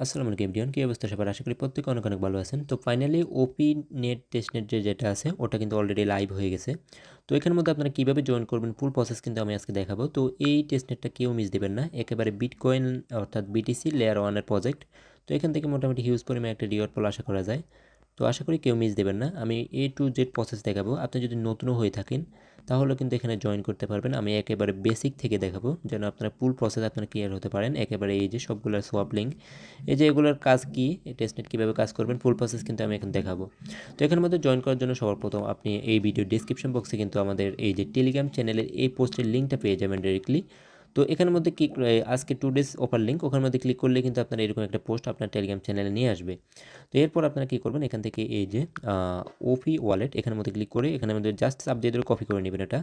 আসসালামু আলাইকুম এভরিওয়ান, কী অবস্থা সবার? আশা করি প্রত্যেকে অনেক অনেক ভালো আছেন। তো ফাইনালি ওপি নেট টেস্টনেট যেটা আছে ওটা কিন্তু অলরেডি লাইভ হয়ে গেছে। তো এখানের মধ্যে আপনারা কীভাবে জয়েন করবেন ফুল প্রসেস কিন্তু আমি আজকে দেখাবো। তো এই টেস্টনেটটা কেউ মিস দেবেন না, একেবারে বিটকয়েন অর্থাৎ বিটিসি লেয়ার ওয়ানের প্রজেক্ট। তো এখান থেকে মোটামুটি হিউজ পরিমাণে একটা রিওয়ার্ড ফল আশা করা যায়। তো আশা করি কেউ মিস দেবেন না, আমি A to Z প্রসেস দেখাবো। আপনি যদি নতুনও হয়ে থাকেন তাহলে কিন্তু এখানে জয়েন করতে পারবেন। আমি একেবারে বেসিক থেকে দেখাবো যেন আপনারা ফুল প্রসেস আপনারা ক্লিয়ার হতে পারেন। একেবারে এই যে সবগুলোর সোয়াপ লিঙ্ক, এই যে এগুলোর কাজ কি, এই টেস্টনেট কীভাবে কাজ করবেন ফুল প্রসেস কিন্তু আমি এখন দেখাবো। তো এখানের মধ্যে জয়েন করার জন্য সবার প্রথম আপনি এই ভিডিও ডিসক্রিপশন বক্সে কিন্তু আমাদের এই যে টেলিগ্রাম চ্যানেলের এই পোস্টের লিঙ্কটা পেয়ে যাবেন ডাইরেক্টলি। তো এখানের মধ্যে কি আজকে 2 ডেজ অফার লিঙ্ক, ওখানের মধ্যে ক্লিক করলে কিন্তু আপনার এরকম একটা পোস্ট আপনার টেলিগ্রাম চ্যানেলে নিয়ে আসবে। তো এরপর আপনারা কী করবেন, এখান থেকে এই যে ওপি ওয়ালেট এখানের মধ্যে ক্লিক করে এখানের মধ্যে জাস্ট সাবজেক্ট ধরে কপি করে নেবেন এটা।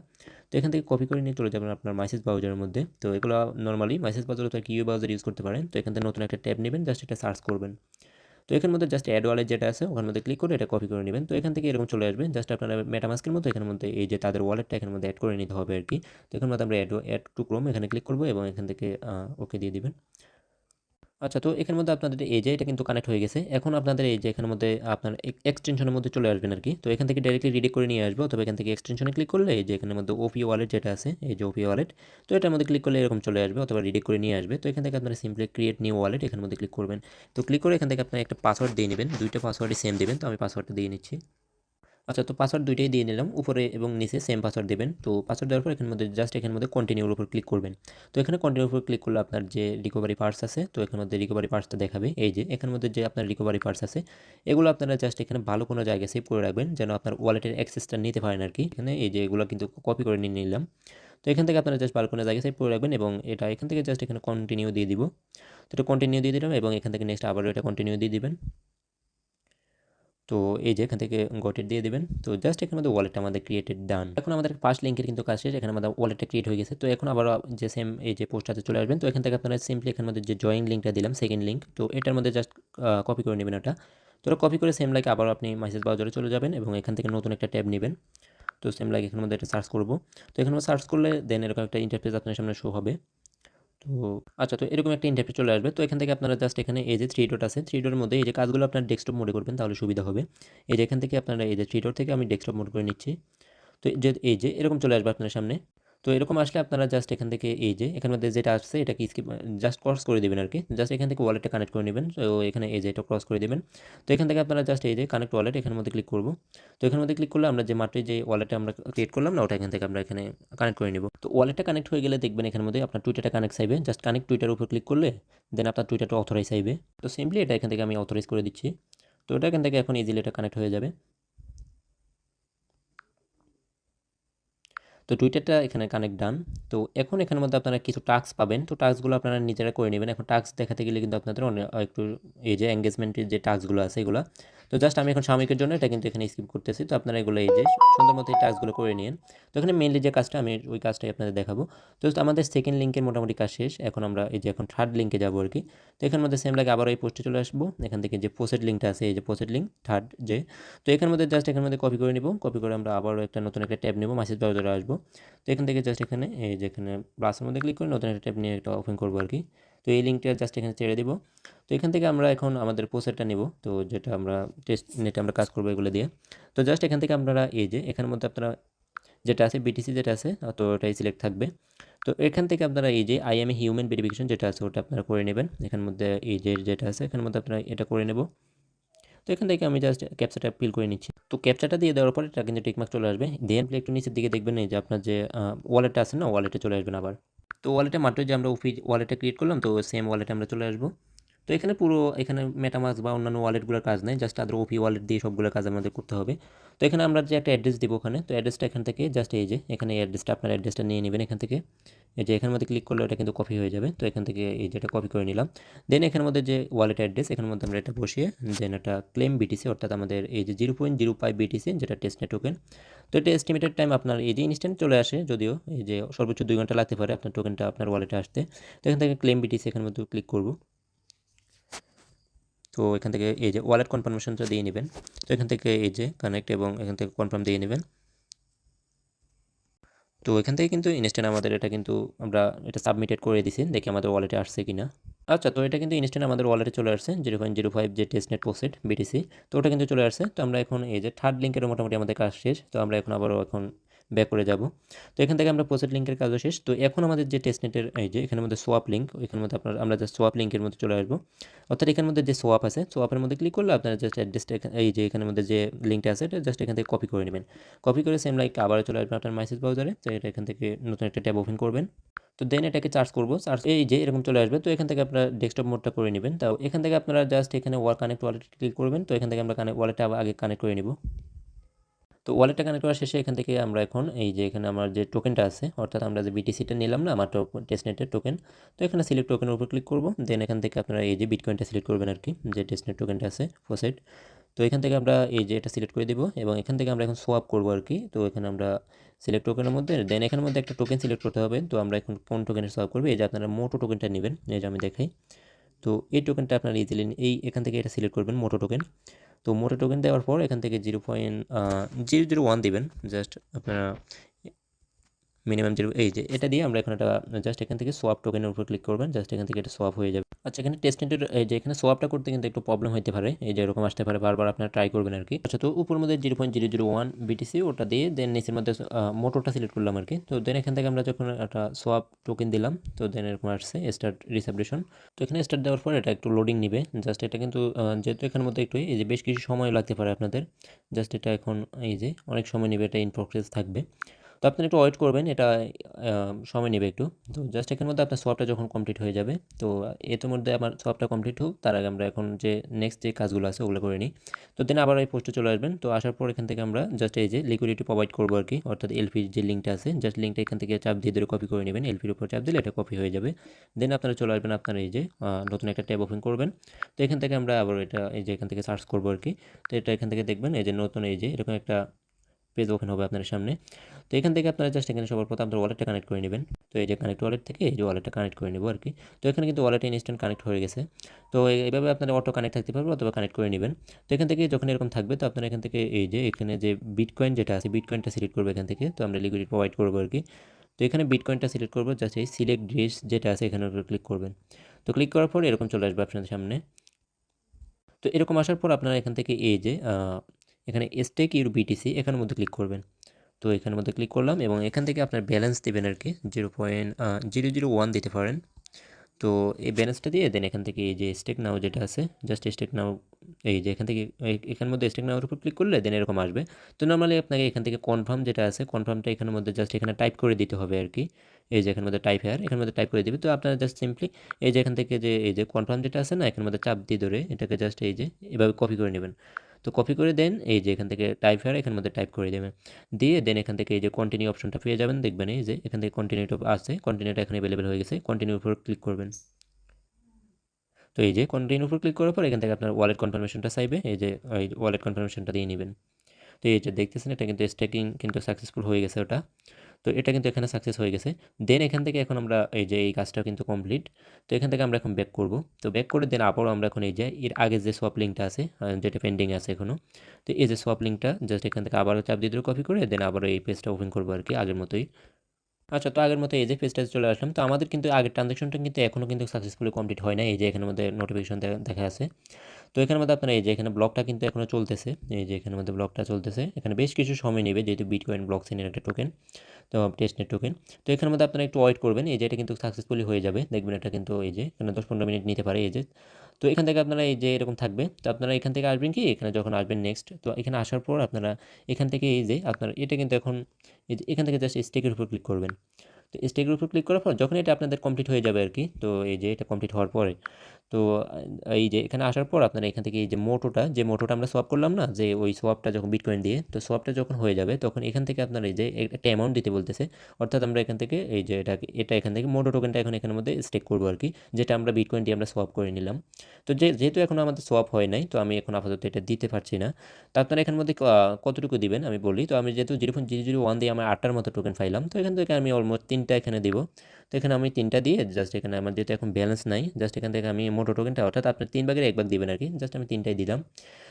তো এখান থেকে কপি করে নিয়ে চলে যাবেন আপনার মেসেজ ব্রাউজারের মধ্যে। তো এগুলো নর্মালি মেসেজ ব্রাউজারে তো কিউ ব্রাউজার ইউজ করতে পারেন। তো এখান থেকে নতুন একটা ট্যাব নেবেন, জাস্ট এটা সার্চ করবেন। তো এখানের মধ্যে জাস্ট অ্যাড ওয়ালেট যেটা আছে ওখানের মধ্যে ক্লিক করে এটা কপি করে নেবেন। তো এখান থেকে এরকম চলে আসবে, জাস্ট আপনারা মেটামাস্কের মতো এখানের মধ্যে এই যে তাদের ওয়ালেটটা এখানের মধ্যে অ্যাড করে নিতে হবে আর কি। তো এখানের মধ্যে আমরা অ্যাড টু ক্রোম এখানে ক্লিক করবো এবং এখান থেকে ওকে দিয়ে দিবেন। আচ্ছা, তো এখানের মধ্যে আপনাদের এই যে এটা কিন্তু কানেক্ট হয়ে গেছে। এখন আপনাদের এই যে এখানের মধ্যে আপনার এক্সটেনশনের মধ্যে চলে আসবেন আর কি। তো এখান থেকে ডাইরেক্টলি রিডাইরেক্ট করে নিয়ে আসবে, অথবা এখান থেকে এক্সটেনশনে ক্লিক করলে এই যে এখানের মধ্যে ওপি ওয়ালেট যেটা আছে, এই যে ওপি ওয়ালেট, তো এটার মধ্যে ক্লিক করলে এরকম চলে আসবে, অথবা রিডাইরেক্ট করে নিয়ে আসবে। তো এখান থেকে আপনারা সিম্পলি ক্রিয়েট নিউ ওয়ালেট এখানের মধ্যে ক্লিক করবেন। তো ক্লিক করে এখান থেকে আপনারা একটা পাসওয়ার্ড দিয়ে নেবেন, দুইটা পাসওয়ার্ডই সেম দেবেন। তো আমি পাসওয়ার্ডটা দিয়ে নিচ্ছি। আচ্ছা, তো পাসওয়ার্ড দুইটাই দিয়ে নিলাম, উপরে এবং নিচে সেম পাসওয়ার্ড দেবেন। তো পাসওয়ার্ড দেওয়ার পর এখানের মধ্যে জাস্ট এখানের মধ্যে কন্টিনিউর উপর ক্লিক করবেন। তো এখানে কন্টিনিউর উপর ক্লিক করলে আপনার যে রিকভারি পার্টস আছে, তো এখানের মধ্যে রিকভারি পার্টসটা দেখাবে। এই যে এখানের মধ্যে যে আপনার রিকভারি পার্টস আছে এগুলো আপনারা জাস্ট এখানে ভালো কোনো জায়গায় সেভ করে রাখবেন যেন আপনার ওয়ালেটের অ্যাক্সেসটা নিতে পারেন আর কি। এখানে এই যে এগুলো কিন্তু কপি করে নিয়ে নিলাম। তো এখান থেকে আপনারা জাস্ট ভালো কোনো জায়গায় সেভ করে রাখবেন এবং এটা এখান থেকে জাস্ট এখানে কন্টিনিউ দিয়ে দিব। তো এটা কন্টিনিউ দিয়ে দিলাম এবং এখান থেকে নেক্সট আবারও এটা কন্টিনিউ দিয়ে দিবেন। তো এই যে এখান থেকে গট ইট দিয়ে দিবেন। তো জাস্ট এখানে আমাদের ওয়ালেটটা আমাদের ক্রিয়েটেড ডান। এখন আমাদের ফার্স্ট লিঙ্কের কিন্তু কাজ শেষ, এখানে আমাদের ওয়ালেটটা ক্রিয়েট হয়ে গেছে। তো এখন আবার যে সেম এই যে পোস্টটাতে চলে আসবেন। তো এখান থেকে আপনারা সিম্পলি এখানে মধ্যে যে জয়েন লিঙ্কটা দিলাম সেকেন্ড লিঙ্ক, তো এটার মধ্যে জাস্ট কপি করে নেবেন এটা। তো এটা কপি করে সেম লাইক আবার আপনি মেসেজ ব্রাউজারে চলে যাবেন এবং এখান থেকে নতুন একটা ট্যাব নেবেন। তো সেম লাইক এখানের মধ্যে এটা সার্চ করব। তো এখানে সার্চ করলে দেন এরকম একটা ইন্টারফেস আপনার সামনে শো হবে। তো আচ্ছা, তো এরকম একটা ইন্টারফেস চলে আসবে। তো এখান থেকে আপনারা জাস্ট এখানে এই যে 3 ডট আছে, 3 ডটের মধ্যে এই যে কাজগুলো আপনার ডেস্কটপ মোডে করবেন তাহলে সুবিধা হবে। এই যে এখান থেকে আপনারা এই যে 3 ডট থেকে আমি ডেস্কটপ মোড করে নিচ্ছি। তো এই যে এরকম চলে আসবে আপনার সামনে। তো এরকম আসলে আপনারা জাস্ট এখান থেকে এই যে এখানের মধ্যে যেটা আসছে এটাকে স্কিপ জাস্ট ক্রস করে দিবেন আর কি। জাস্ট এখান থেকে ওয়ালেটটা কানেক্ট করে নেবেন। তো এখানে এই যে এটা ক্রস করে দিবেন। তো এখান থেকে আপনারা জাস্ট এই যে কানেক্ট ওয়ালেট এখানের মধ্যে ক্লিক করব। তো এখানের মধ্যে ক্লিক করলে আমরা যে মাত্র যে ওয়ালেটটা আমরা ক্রিয়েট করলাম না, ওটা এখান থেকে আমরা এখানে কানেক্ট করে নিব। তো ওয়ালেটটা কানেক্ট হয়ে গেলে দেখবেন এখানের মধ্যে আপনার টুইটারটা কানেক্ট চাইবে, জাস্ট কানেক্ট টুইটার উপর ক্লিক করলে দেন আপনার টুইটারটা অথরাইজ চাইবে। তো সিম্পলি এটা এখান থেকে আমি অথরাইজ করে দিচ্ছি। তো এটা এখান থেকে এখন ইজিলি এটা কানেক্ট হয়ে যাবে। তো টুইটারটা এখানে কানেক্ট ডান। তো এখন এখানের মধ্যে আপনারা কিছু টাস্ক পাবেন। তো টাস্কগুলো আপনারা নিজেরা করে নেবেন। এখন টাস্ক দেখাতে গেলে কিন্তু আপনাদের অনেক একটু এই যে এঙ্গেজমেন্টের যে টাস্কগুলো আছে এগুলো, তো জাস্ট আমি এখন সাময়িকের জন্য এটা কিন্তু এখানে স্কিপ করতেছি। তো আপনারা এগুলো এই যে সুন্দর মতো এই টাস্কগুলো করে নিন। তো এখানে মেইনলি যে কাজটা আমি ওই কাজটাই আপনাদের দেখাবো। তো আমাদের সেকেন্ড লিঙ্কের মোটামুটি কাজ শেষ। এখন আমরা এই যে এখন থার্ড লিঙ্কে যাবো আর কি। তো এখানের মধ্যে সেম লাগে আবার এই পোস্টে চলে আসবো। এখান থেকে যে পোস্টেড লিঙ্কটা আছে, এই যে পোস্টেড লিঙ্ক থার্ড যে, তো এখানের মধ্যে জাস্ট এখানের মধ্যে কপি করে নিব। কপি করে আমরা আবারও একটা নতুন একটা ট্যাব নেব, মেসেজ ব্রাউজারে আসবো। তো এখান থেকে জাস্ট এখানে এই যে এখানে প্লাসের মধ্যে ক্লিক করে নতুন একটা ট্যাব নিয়ে একটা ওপেন করবো আর কি। তো এই লিঙ্কটা জাস্ট এখানে ছেড়ে দিব। তো এখান থেকে আমরা এখন আমাদের পোস্টারটা নেব, তো যেটা আমরা টেস্ট নেটে আমরা কাজ করবো এগুলো দিয়ে। তো জাস্ট এখান থেকে আপনারা এই যে এখানের মধ্যে আপনারা যেটা আছে বিটিসি যেটা আছে, তো ওটাই সিলেক্ট থাকবে। তো এখান থেকে আপনারা এই যে I M a human verification যেটা আছে ওটা আপনারা করে নেবেন। এখানের মধ্যে এই যে যেটা আছে এখানের মধ্যে আপনারা এটা করে নেব। তো এখান থেকে আমি জাস্ট ক্যাপচাটা ফিল করে নিচ্ছি। তো ক্যাপচাটা দিয়ে দেওয়ার পর এটা কিন্তু টিকমার্ক চলে আসবে। দেন একটু নিচের দিকে দেখবেন এই যে আপনার যে ওয়ালেটটা আছে না, ওয়ালেটে চলে আসবেন আবার। তো ওয়ালেটে মাত্র যে আমরা ওয়ালেটটা ক্রিয়েট করলাম, তো সেম ওয়ালেটে আমরা চলে আসবো। তো এখানে পুরো এখানে মেটামাস্ক বা অন্যান্য ওয়ালেটগুলোর কাজ নেই, জাস্ট তাদের ওপি ওয়ালেট দিয়ে সবগুলো কাজ আমাদের করতে হবে। তো এখানে আমরা যে একটা অ্যাড্রেস দিব ওখানে, তো অ্যাড্রেসটা এখান থেকে জাস্ট এই যে এখানে অ্যাড্রেসটা আপনার অ্যাড্রেসটা নিয়ে নেবেন এখান থেকে। এই যে এখানের মধ্যে ক্লিক করলে এটা কিন্তু কপি হয়ে যাবে। তো এখান থেকে এই যেটা কপি করে নিলাম। দেন এখানের মধ্যে যে ওয়ালেট অ্যাড্রেস এখানের মধ্যে আমরা এটা বসিয়ে দেন এটা ক্লেম বিটিসি, অর্থাৎ আমাদের এই যে 0.05 বিটিসি যেটা টেস্টনেট টোকেন। তো এটা এস্টিমেটেড টাইম আপনার এই যে ইনস্ট্যান্ট চলে আসে, যদিও এই যে সর্বোচ্চ 2 ঘন্টা লাগতে পারে আপনার টোকেনটা আপনার ওয়ালেটে আসতে। তো এখান থেকে ক্লেম বিটিসি এখানের মধ্যে ক্লিক করব। তো এখান থেকে এই যে ওয়ালেট কনফার্মেশনটা দিয়ে নেবেন। তো এখান থেকে এই যে কানেক্ট এবং এখান থেকে কনফার্ম দিয়ে নেবেন। তো এখান থেকে কিন্তু ইনস্ট্যান্ট আমাদের এটা কিন্তু আমরা এটা সাবমিটেড করে দিছি, দেখি আমাদের ওয়ালেটে আসছে কিনা। আচ্ছা, তো এটা কিন্তু ইনস্ট্যান্ট আমাদের ওয়ালেটে চলে আসছে 0.05 যে টেস্টনেট প্রসেড বিটিসি। তো ওটা কিন্তু চলে আসছে। তো আমরা এখন এই যে থার্ড লিঙ্কেরও মোটামুটি আমাদের কাজ শেষ। তো আমরা এখন আবারও এখন ব্যাক করে যাব। তো এখান থেকে আমরা প্রসেড লিঙ্কের কাজও শেষ। তো এখন আমাদের যে টেস্টনেটের এই যে এখানের মধ্যে সোয়াপ লিঙ্ক, এখানের মধ্যে আমরা জাস্ট সোয়াপ লিঙ্কের মধ্যে চলে আসবো। অর্থাৎ এখানের মধ্যে যে সোয়াপ আছে, সোয়াপের মধ্যে ক্লিক করলে আপনারা জাস্ট অ্যাড্রেসটা এই যে এখানের মধ্যে যে লিঙ্কটা আছে এটা জাস্ট এখান থেকে কপি করে নেবেন। কপি করে সেম লাইক আবার চলে আসবেন আপনার মেসেজ ব্রাউজারে। তো এটা এখান থেকে নতুন একটা ট্যাব ওপেন করবেন। তো দেন এটাকে চার্জ করব, চার্জ এই যে এরকম চলে আসবে। তো এখান থেকে আপনারা ডেস্কটপ মোডটা করে নেবেন। তাও এখান থেকে আপনারা জাস্ট এখানে কানেক্ট ওয়ালেট ক্লিক করবেন। তো এখান থেকে আমরা ওয়ালেটটা আগে কানেক্ট করে নিব। তো ওয়ালেটটা কানেক্ট করার শেষে এখান থেকে আমরা এখন এই যে এখানে আমার যে টোকেনটা আছে, অর্থাৎ আমরা যে বিটিসিটা নিলাম না আমার টেস্টনেটের টোকেন, তো এখানে সিলেক্ট টোকেনের উপর ক্লিক করব। দেন এখান থেকে আপনারা এই যে বিটকয়েনটা সিলেক্ট করবেন আর কি, যে টেস্টনেট টোকেনটা আছে ফোসেট। তো এখান থেকে আমরা এই যে এটা সিলেক্ট করে দেবো এবং এখান থেকে আমরা এখন সোয়াপ করবো আর কি। তো এখানে আমরা সিলেক্ট টোকেনের মধ্যে দেন এখানের মধ্যে একটা টোকেন সিলেক্ট করতে হবে। তো আমরা এখন কোন টোকেনের সোয়াপ করবো, এই যে আপনারা মোটো টোকেনটা নেবেন, এই যে আমি দেখাই। তো এই টোকেনটা আপনারা ইজিলি এখান থেকে এটা সিলেক্ট করবেন মোটো টোকেন। তো মোটো টোকেন দেওয়ার পর এখান থেকে 0.001 দিবেন জাস্ট আপনারা মিনিমাম জিরো, এই যে এটা দিয়ে আমরা এখন এটা জাস্ট এখান থেকে সোয়াপ টোকেনের উপর ক্লিক করবেন, জাস্ট এখান থেকে এটা সোয়াপ হয়ে যাবে। আচ্ছা, এখানে টেস্টনেটের এই যে এখানে সোয়াপটা করতে কিন্তু একটু প্রবলেম হতে পারে, এই যে এরকম আসতে পারে, বারবার আপনারা ট্রাই করবেন আর কি। আচ্ছা, তো উপর মধ্যে 0.001 বিটিসি ওটা দিয়ে দেন নিচের মধ্যে মোটরটা সিলেক্ট করলাম আর কি। তো দেন এখান থেকে আমরা যখন একটা সোয়াপ টোকেন দিলাম, তো দেন এরকম আসছে স্টার্ট রিসাবলেশন। তো এখানে স্টার্ট দেওয়ার পর এটা একটু লোডিং নিবে জাস্ট, এটা কিন্তু যেহেতু এখানের মধ্যে একটু এই যে বেশ কিছু সময় লাগতে পারে আপনাদের, জাস্ট এটা এখন এই যে অনেক সময় নেবে, এটা ইন প্রসেস থাকবে। তো আপনি একটু ওয়েট করবেন, এটা সময় নেবে একটু। তো জাস্ট এখানের মধ্যে আপনার সোয়াপটা যখন কমপ্লিট হয়ে যাবে, তো এর মধ্যে আমার সোয়াপটা কমপ্লিট হোক তার আগে আমরা এখন যে নেক্সট যে কাজগুলো আছে ওগুলো করে নিই। তো দেন আবার এই পোস্টে চলে আসবেন। তো আসার পর এখান থেকে আমরা জাস্ট এই যে লিকুইডিটি প্রোভাইড করবো আর কি, অর্থাৎ এলপির যে লিঙ্কটা আছে, জাস্ট লিঙ্কটা এখান থেকে চাপ দিয়ে ধরে কপি করে নেবেন, এলপির উপর চাপ দিলে এটা কপি হয়ে যাবে। দেন আপনারা চলে আসবেন আপনার এই যে নতুন একটা ট্যাব ওপেন করবেন। তো এখান থেকে আমরা আবার এটা এই যে এখান থেকে সার্চ করবো আর কি। তো এটা এখান থেকে দেখবেন এই যে নতুন এই যে এরকম একটা পেজ ওপেন হবে আপনার সামনে। তো এখান থেকে আপনারা জাস্ট এখানে সবার প্রথম আপনার ওয়ালেটটা কানেক্ট করে নেবেন। তো এই যে কানেক্ট ওয়ালেট থেকে এই যে ওয়ালেটটা কানেক্ট করে নেব আর কি। তো এখানে কিন্তু ওয়ালেটে ইনস্ট্যান্ট কানেক্ট হয়ে গেছে। তো এইভাবে আপনারা অটো কানেক্ট থাকতে পারবে অথবা কানেক্ট করে নেবেন। তো এখান থেকে যখন এরকম থাকবে, তো আপনারা এখান থেকে এই যে এখানে যে বিটকয়েন যেটা আছে বিটকয়েনটা সিলেক্ট করবে এখান থেকে। তো আমরা লিকুইডিটি প্রোভাইড করবো আর কি। তো এখানে বিটকয়েনটা সিলেক্ট করবো, জাস্ট এই সিলেক্ট ড্রেস যেটা আছে এখানে ক্লিক করবেন। তো ক্লিক করার পর এরকম চলে আসবে আপনাদের সামনে। তো এরকম আসার পর আপনারা এখান থেকে এই যে এখানে স্টেক ইউর বিটিসি এখানের মধ্যে ক্লিক করবেন। তো এখানের মধ্যে ক্লিক করলাম এবং এখান থেকে আপনার ব্যালেন্স দেবেন আর কি, 0.001 দিতে পারেন। তো এই ব্যালেন্সটা দিয়ে দেন এখান থেকে এই যে স্টেক নাও যেটা আছে, জাস্ট স্টেক নাও, এই যে এখান থেকে এখানের মধ্যে স্টেক নাওর উপর ক্লিক করলে দেন এরকম আসবে। তো নর্মালি আপনাকে এখান থেকে কনফার্ম যেটা আছে কনফার্মটা এখানের মধ্যে জাস্ট এখানে টাইপ করে দিতে হবে আর কি। এই যে এখানের মধ্যে টাইপ হেয়ার এখানের মধ্যে টাইপ করে দিবে। তো আপনারা জাস্ট সিম্পলি এই যে এখান থেকে যে এই যে কনফার্ম যেটা আছে না এখানের মধ্যে চাপ দিয়ে ধরে এটাকে জাস্ট এই যে এভাবে কপি করে নেবেন। তো কপি করে দেন এই যে এখান থেকে টাইপ হেয়ার এখানের মধ্যে টাইপ করে দেবেন, দিয়ে দেন এখান থেকে এই যে কন্টিনিউ অপশনটা পেয়ে যাবেন, দেখবেন এই যে এখান থেকে কন্টিনিউ আছে, কন্টিনিউটা এখানে অ্যাভেলেবেল হয়ে গেছে, কন্টিনিউর উপর ক্লিক করবেন। তো এই যে কন্টিনিউর উপর ক্লিক করার পর এখান থেকে আপনার ওয়ালেট কনফার্মেশনটা চাইবে, এই যে ওই ওয়ালেট কনফার্মেশনটা দিয়ে নেবেন। তো এই যে দেখতেছেন এটা কিন্তু স্টেকিং কিন্তু সাকসেসফুল হয়ে গেছে ওটা। তো এটা কিন্তু এখানে সাকসেস হয়ে গেছে। দেন এখান থেকে এখন আমরা এই যে এই কাজটা কিন্তু কমপ্লিট। তো এখান থেকে আমরা এখন ব্যাক করব। তো ব্যাক করে দেন আবারও আমরা এখন এই যে এর আগে যে সোয়াপ লিঙ্কটা আছে যেটা পেন্ডিং আছে এখনও, তো এই যে সোয়াপ লিঙ্কটা জাস্ট এখান থেকে আবারও চাপ দিয়ে কপি করে দেন আবারও এই পেজটা ওপেন করবো আর কি আগের মতোই। আচ্ছা, তো আগের মতো এই যে পেজটাতে চলে আসলাম। তো আমাদের কিন্তু আগের ট্রানজাকশনটা কিন্তু এখনও কিন্তু সাকসেসফুলি কমপ্লিট হয় না, এই যে এখানের মধ্যে নোটিফিকেশন দেখা আছে। তো এখানের মধ্যে আপনার এই যে এখানে ব্লকটা কিন্তু এখনও চলতেছে, এই যে এখানের মধ্যে ব্লকটা চলতেছে, এখানে বেশ কিছু সময় নেবে যেহেতু বিটকয়েন ব্লক চেইনের একটা টোকেন, তো টেস্টনেট টোকেন। তো এখানের মধ্যে আপনারা একটু ওয়েট করবেন, এই যে এটা কিন্তু সাকসেসফুলি হয়ে যাবে, দেখবেন এটা কিন্তু এই যে এখানে 10-15 মিনিট নিতে পারে এই যে। তো এখান থেকে আপনারা এই যে এরকম থাকবে, তো আপনারা এখান থেকে আসবেন কি এখানে যখন আসবেন নেক্সট, তো এখানে আসার পর আপনারা এখান থেকে এই যে আপনার এটা কিন্তু এখন এই যে এখান থেকে জাস্ট স্টেকের উপর ক্লিক করবেন। তো স্টেকের উপর ক্লিক করার পর যখন এটা আপনাদের কমপ্লিট হয়ে যাবে আর কি, তো এই যে এটা কমপ্লিট হওয়ার পরে, তো এই যে এখানে আসার পর আপনারা এখান থেকে এই যে মোটোটা আমরা সোয়াপ করলাম না, যে ওই সোয়াপটা যখন বিটকয়েন দিয়ে, তো সোয়াপটা যখন হয়ে যাবে তখন এখান থেকে আপনারা এই যে একটা অ্যামাউন্ট দিতে বলতেছে, অর্থাৎ আমরা এখান থেকে এই যে এটা এখান থেকে মোটো টোকেনটা এখন এখানের মধ্যে স্টেক করবো আর কি, যেটা আমরা বিটকয়েন দিয়ে আমরা সোয়াপ করে নিলাম। তো যেহেতু এখন আমাদের সোয়াপ হয় নাই, তো আমি এখন আপাতত এটা দিতে পারছি না। তো আপনারা এখানের মধ্যে কতটুকু দিবেন আমি বলি। তো আমি যেহেতু 0.001 দিয়ে আমার 8টার মতো টোকেন পাইলাম, তো এখান থেকে আমি অলমোস্ট 3টা এখানে দিব। তো এখানে আমি 3টা দিয়ে জাস্ট এখানে আমার যেহেতু এখন ব্যালেন্স নাই, জাস্ট এখান থেকে আমি মোটো টোকেনটা, অর্থাৎ আপনার 3 ভাগের 1 ভাগ দিবেন আর কি, জাস্ট আমি 3টাই দিলাম।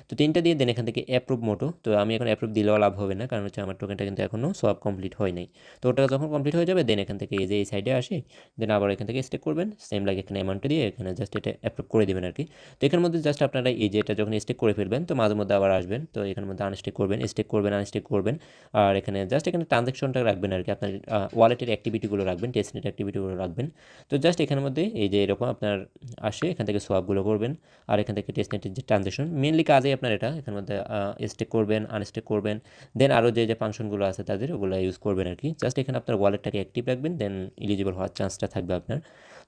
তো 3টা দিয়ে দেন এখান থেকে অ্যাপ্রুভ মোটো। তো আমি এখন অ্যাপ্রুভ দিলেও লাভ হবে না, কারণ হচ্ছে আমার টোকেনটা কিন্তু এখনও সোয়াপ কমপ্লিট হয় নাই। তো ওটা যখন কমপ্লিট হয়ে যাবে দেন এখান থেকে এই যে এই সাইডে আসি, দেন আবার এখান থেকে স্টেক করবেন সেম লাইক এখানে অ্যামাউন্টটা দিয়ে এখানে জাস্ট এটা অ্যাপ্রুভ করে দেবেন আর কি। তো এখানের মধ্যে জাস্ট আপনারা এই যে এটা যখন স্টেক করে ফেলবেন তো মাঝে মধ্যে আবার আসবেন, তো এখানের মধ্যে আনস্টেক করবেন, স্টেক করবেন, আনস্টেক করবেন। আর এখানে জাস্ট এখানে ট্রানজ্যাকশনটা রাখবেন আর কি, আপনার ওয়ালেটের অ্যাক্টিভিটিগুলো রাখবেন, টেস্টনেট অ্যাক্টিভিটিগুলো রাখবেন। তো জাস্ট এখানের মধ্যে এই যে এরকম আপনার আসে, এখান থেকে সোয়াপগুলো করবেন। আর এখান থেকে টেস্টনেটের যে ট্রানজ্যাকশন মেনলি কাজে আপনার এটা, এখানের মধ্যে স্টেক করবেন, আনস্টেক করবেন, দেন আরও যে যে ফাংশনগুলো আছে তাদের ওগুলো ইউজ করবেন আর কি। জাস্ট এখানে আপনার ওয়ালেটটাকে অ্যাক্টিভ রাখবেন, দেন এলিজিবল হওয়ার চান্সটা থাকবে আপনার।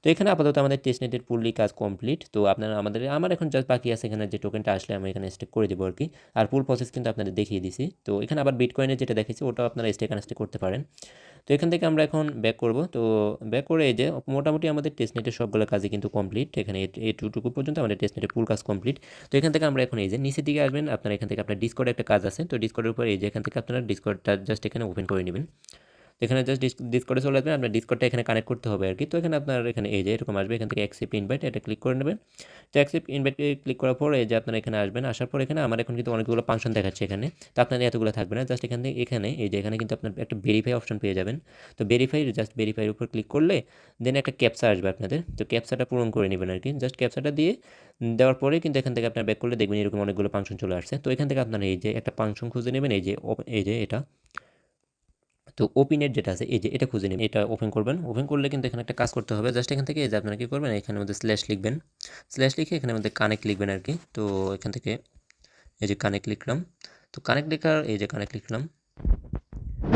তো এখানে আপাতত আমাদের টেস্টনেটের ফুললি কাজ কমপ্লিট। তো আপনারা আমার এখন জাস্ট বাকি আছে এখানে যে টোকেনটা আসলে আমি এখানে স্টেক করে দেবো আর কি। আর ফুল প্রসেস কিন্তু আপনাদের দেখিয়ে দিছি। তো এখানে আবার বিটকয়েনের যেটা দেখেছি ওটাও আপনারা স্টেক আনস্টেক করতে পারেন। তো এখান থেকে আমরা এখন ব্যাক করব। তো ব্যাক করে এই যে মোটামুটি আমাদের টেস্টনেটের সবগুলো কাজই কিন্তু কমপ্লিট। এখানে এইটুকু পর্যন্ত আমাদের টেস্টনেটের ফুল কাজ কমপ্লিট। তো এখান থেকে আমরা এখন এই যে নিচের দিকে আসবেন, আপনার এখান থেকে আপনার ডিসকর্ডে একটা কাজ আছে। তো ডিসকর্ডের উপর এই যে এখান থেকে আপনারা ডিসকর্ডটা জাস্ট এখানে ওপেন করে নেবেন। তো এখানে জাস্ট ডিসকর্ডে চলে আসবেন, আপনার ডিসকর্ডটা এখানে কানেক্ট করতে হবে আর কি। তো এখানে আপনার এখানে এই যে এরকম আসবে, এখান থেকে অ্যাকসেপ্ট ইনভাইট এটা ক্লিক করে নেবেন। তো অ্যাকসেপ্ট ইনভাইটে ক্লিক করার পর এই যে আপনারা এখানে আসবেন, আসার পর এখানে আমার এখন কিন্তু অনেকগুলো ফাংশন দেখাচ্ছে এখানে। তো আপনাদের এতগুলো থাকবে না, জাস্ট এখান থেকে এখানে এই যে এখানে কিন্তু আপনার একটা ভেরিফাই অপশন পেয়ে যাবেন। তো জাস্ট ভেরিফাইয়ের উপর ক্লিক করলে দেন একটা ক্যাপচা আসবে আপনাদের। তো ক্যাপচাটা পূরণ করে নেবেন আর কি। জাস্ট ক্যাপচাটা দিয়ে দেওয়ার পরে কিন্তু এখান থেকে আপনার ব্যাক করলে দেখবেন এরকম অনেকগুলো ফাংশন চলে আসছে। তো এখান থেকে আপনারা এই যে একটা ফাংশন খুঁজে নেবেন, এই যে এটা। তো ওপিনেট যেটা আছে এই যে এটা খুঁজে নেবেন, এটা ওপেন করবেন। ওপেন করলে কিন্তু এখানে একটা কাজ করতে হবে, জাস্ট এখান থেকে এই যে আপনারা কী করবেন, এখানের মধ্যে স্ল্যাশ লিখবেন, স্ল্যাশ লিখে এখানের মধ্যে কানেক্ট লিখবেন আর কি। তো এখান থেকে এই যে কানেক্ট লিখলাম, তো কানেক্ট লেখার এই যে কানেক্ট লিখলাম।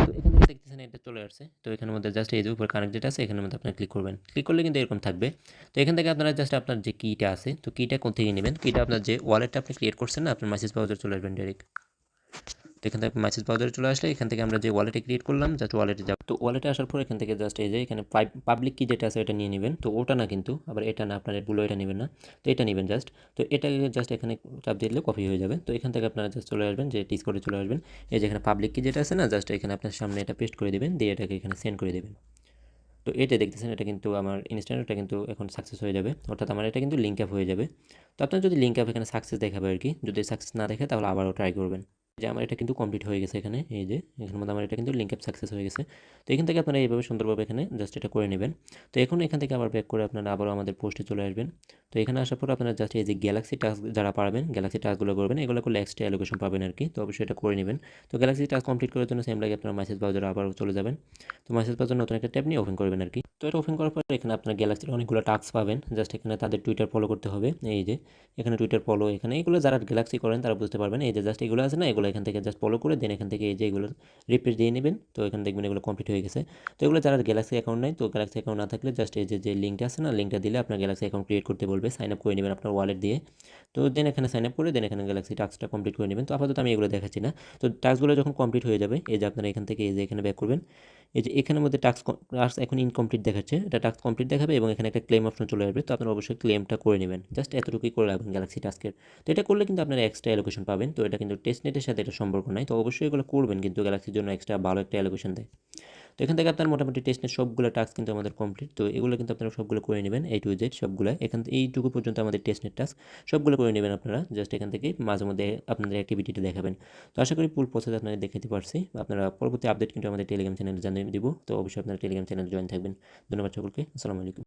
তো এখান থেকে দেখতেছেন এটা চলে আসছে। তো এখানের মধ্যে জাস্ট এই যে উপর কানেক্ট যেটা আছে এখানের মধ্যে আপনারা ক্লিক করবেন, ক্লিক করলে কিন্তু এরকম থাকবে। তো এখান থেকে আপনারা জাস্ট আপনার যে কিটা আছে, তো কিটা কোথা থেকে নেবেন, কিটা আপনার যে ওয়ালেটটা আপনি ক্রিয়েট করছেন না, আপনার মেসেজ ব্রাউজার চলে আসবেন ডাইরেক্ট। তো এখান থেকে মেসেজ ব্রাউজারে চলে আসলে এখান থেকে আমরা যে ওয়ালেটে ক্রিয়েট করলাম জাস্ট ওয়ালেটে যাব। তো ওয়ালেটে আসার পর এখান থেকে জাস্ট এই যে এখানে পাবলিক কি যেটা আছে এটা নিয়ে নেবেন। তো ওটা না কিন্তু আবার এটা না, আপনার ভুলো এটা নেবেন না, তো এটা নেবেন জাস্ট। তো এটাকে জাস্ট এখানে চাপ দিয়ে দিলে কপি হয়ে যাবে। তো এখান থেকে আপনারা জাস্ট চলে আসবেন, যে ডিসকর্ডে চলে আসবেন। এই যে এখানে পাবলিক কি যেটা আছে না, জাস্ট এখানে আপনার সামনে এটা পেস্ট করে দেবেন, দিয়ে এটাকে এখানে সেন্ড করে দেবেন। তো এটা দেখতেছেন এটা কিন্তু আমার ইনস্ট্যান্ট, এটা কিন্তু এখন সাকসেস হয়ে যাবে, অর্থাৎ আমার এটা কিন্তু লিঙ্ক আপ হয়ে যাবে। তো আপনার যদি লিঙ্ক আপ এখানে সাকসেস দেখাবে আর কি, যদি সাকসেস না দেখে তাহলে আবারও ট্রাই করবেন। যে আমার এটা কিন্তু কমপ্লিট হয়ে গেছে এখানে, এই যে এখানের মধ্যে আমার এটা কিন্তু লিঙ্ক আপ সাকসেস হয়ে গেছে। তো এখান থেকে আপনারা এইভাবে সুন্দরভাবে এখানে জাস্ট এটা করে নেবেন। তো এখন এখান থেকে আবার ব্যাক করে আপনারা আবারও আমাদের পোস্টে চলে আসবেন। তো এখানে আসার পর আপনারা জাস্ট এই যে গ্যালাক্সি টাস্ক যারা পারবেন, গ্যালাক্সি টাস্কগুলো করবেন, এগুলো করলে এক্সট্রা অ্যালোকেশন পাবেন আর কি। তো অবশ্যই এটা করে নেবেন। তো গ্যালাক্সি টাস্ক কমপ্লিট করার জন্য সেম লাগে আপনারা মেসেজ ব্রাউজারে আবার চলে যাবেন। তো মেসেজ ব্রাউজার নতুন একটা ট্যাব নিয়ে ওপেন করবেন আর কি। তো এটা ওপেন করার পর এখানে আপনার গ্যালাক্সির অনেকগুলো টাস্ক পাবেন, জাস্ট এখানে তাদের টুইটার ফলো করতে হবে। এই যে এখানে টুইটার ফলো, এখানে এগুলো যারা গ্যালাক্সি করেন তারা বুঝতে পারবেন। এই যে জাস্ট এগুলো আছে না, এগুলো এখান থেকে জাস্ট ফলো করে দেন এখান থেকে এই যে এগুলো রিপ্লেস দিয়ে নেবেন। তো এখানে দেখবেন এগুলো কমপ্লিট হয়ে গেছে। তো এগুলো যারা গ্যালাক্সি অ্যাকাউন্ট নেই, তো গ্যালাক্সি অ্যাকাউন্ট না থাকলে জাস্ট এই যে লিঙ্কটা আছে না, লিঙ্কটা দিলে আপনার গ্যালাক্সি অ্যাকাউন্ট ক্রিয়েট করতে বলবে, সাইন আপ করে নেবেন আপনার ওয়ালেট দিয়ে। তো দেন এখানে সাইন আপ করে দেন এখানে গ্যালাক্সি টাস্কটা কমপ্লিট করে নেবেন। তো আপাতত আমি এগুলো দেখাচ্ছি না। তো টাস্কগুলো যখন কমপ্লিট হয়ে যাবে এই যে আপনারা এখান থেকে এই যে এখানে ব্যাক করবেন। এই যে এখানের মধ্যে টাস্ক এখন ইনকমপ্লিট দেখাচ্ছে, এটা টাস্ক কমপ্লিট দেখাবে এবং এখানে একটা ক্লেম অপশন চলে আসবে। তো আপনারা অবশ্যই ক্লেমটা করে নেবেন, জাস্ট এতটুকুই করে রাখবেন গ্যালাক্সি টাস্কের। তো এটা করলে কিন্তু আপনারা এক্সট্রা অ্যালোকেশন পাবেন। তো এটা কিন্তু টেস্টনেটের সাথে এটা সম্পর্ক নাই, তো অবশ্যই এগুলো করবেন, কিন্তু গ্যালাক্সির জন্য এক্সট্রা ভালো একটা অ্যালোকেশন দেয়। তো এখান থেকে আপনার মোটামুটি টেস্টনেট সবগুলো টাস্ক কিন্তু আমাদের কমপ্লিট। তো এগুলো কিন্তু আপনারা সবগুলো করে নেবেন, A to Z সবগুলো। এইটুকু পর্যন্ত আমাদের টেস্টনেট টাস্ক সবগুলো করে নেবেন আপনারা। জাস্ট এখান থেকে মাঝে মধ্যে আপনাদের অ্যাক্টিভিটিটা দেখাবেন। তো আশা করি ফুল প্রসেস আপনাদের দেখাতে পারছি। আপনারা পরবর্তী আপডেট কিন্তু আমাদের টেলিগ্রাম চ্যানেলে জানিয়ে দিব। তো অবশ্যই আপনারা টেলিগ্রাম চ্যানেলে জয়েন থাকবেন। ধন্যবাদ সকলকে, আসসালামু আলাইকুম।